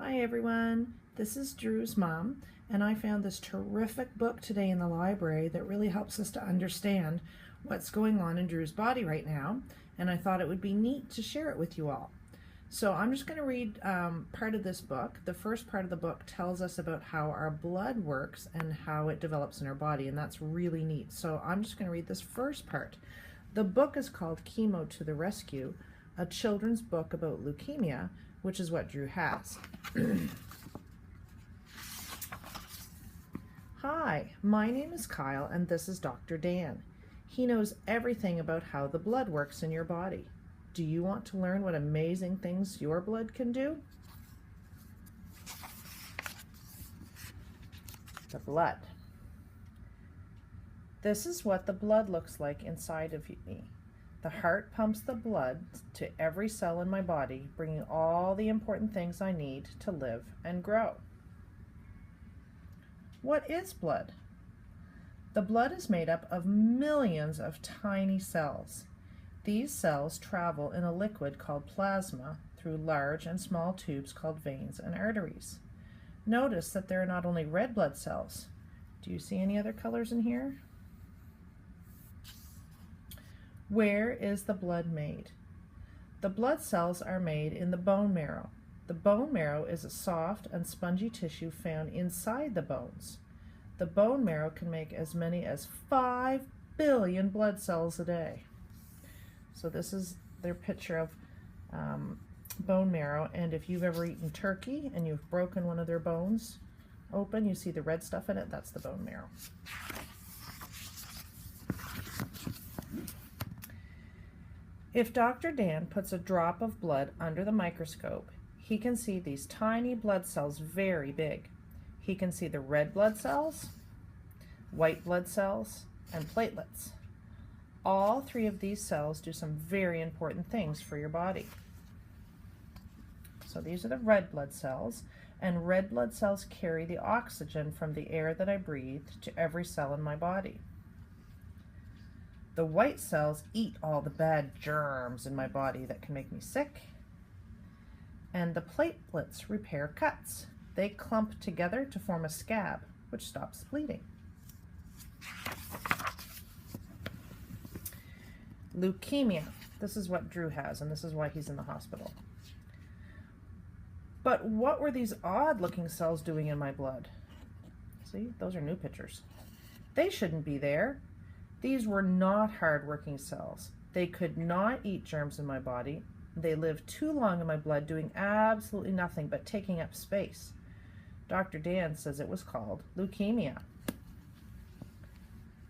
Hi everyone, this is Drew's mom, and I found this terrific book today in the library that really helps us to understand what's going on in Drew's body right now, and I thought it would be neat to share it with you all. So I'm just going to read part of this book. The first part of the book tells us about how our blood works and how it develops in our body, and that's really neat. So I'm just going to read this first part. The book is called Chemo to the Rescue, a children's book about leukemia, which is what Drew has. Hi, my name is Kyle and this is Dr. Dan. He knows everything about how the blood works in your body. Do you want to learn what amazing things your blood can do? The blood. This is what the blood looks like inside of me. The heart pumps the blood to every cell in my body, bringing all the important things I need to live and grow. What is blood? The blood is made up of millions of tiny cells. These cells travel in a liquid called plasma through large and small tubes called veins and arteries. Notice that there are not only red blood cells. Do you see any other colors in here? Where is the blood made? The blood cells are made in the bone marrow. The bone marrow is a soft and spongy tissue found inside the bones. The bone marrow can make as many as 5 billion blood cells a day. So this is their picture of bone marrow, and if you've ever eaten turkey and you've broken one of their bones open, you see the red stuff in it, that's the bone marrow. If Dr. Dan puts a drop of blood under the microscope, he can see these tiny blood cells very big. He can see the red blood cells, white blood cells, and platelets. All 3 of these cells do some very important things for your body. So these are the red blood cells, and red blood cells carry the oxygen from the air that I breathe to every cell in my body. The white cells eat all the bad germs in my body that can make me sick. And the platelets repair cuts. They clump together to form a scab, which stops bleeding. Leukemia. This is what Drew has, and this is why he's in the hospital. But what were these odd-looking cells doing in my blood? See, those are new pictures. They shouldn't be there. These were not hard-working cells. They could not eat germs in my body. They lived too long in my blood doing absolutely nothing but taking up space. Dr. Dan says it was called leukemia.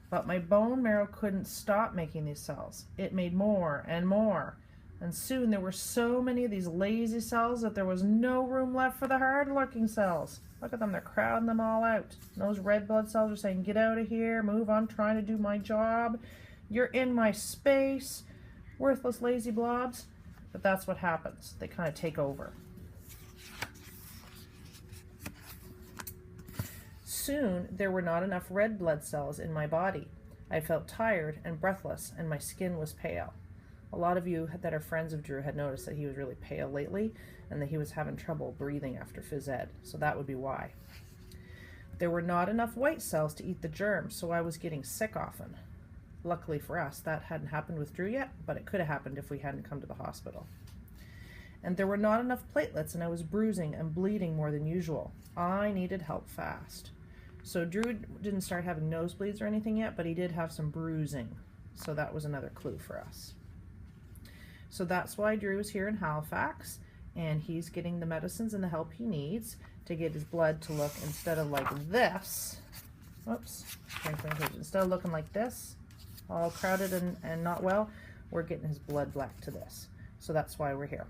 But my bone marrow couldn't stop making these cells. It made more and more. And soon there were so many of these lazy cells that there was no room left for the hard-working cells. Look at them, they're crowding them all out. And those red blood cells are saying, get out of here, move on, trying to do my job. You're in my space, worthless lazy blobs. But that's what happens. They kind of take over. Soon, there were not enough red blood cells in my body. I felt tired and breathless, and my skin was pale. A lot of you that are friends of Drew had noticed that he was really pale lately and that he was having trouble breathing after phys ed, so that would be why. There were not enough white cells to eat the germs, so I was getting sick often. Luckily for us, that hadn't happened with Drew yet, but it could have happened if we hadn't come to the hospital. And there were not enough platelets, and I was bruising and bleeding more than usual. I needed help fast. So Drew didn't start having nosebleeds or anything yet, but he did have some bruising, so that was another clue for us. So that's why Drew is here in Halifax, and he's getting the medicines and the help he needs to get his blood to look, instead of like this, instead of looking like this, all crowded and not well, we're getting his blood back to this. So that's why we're here.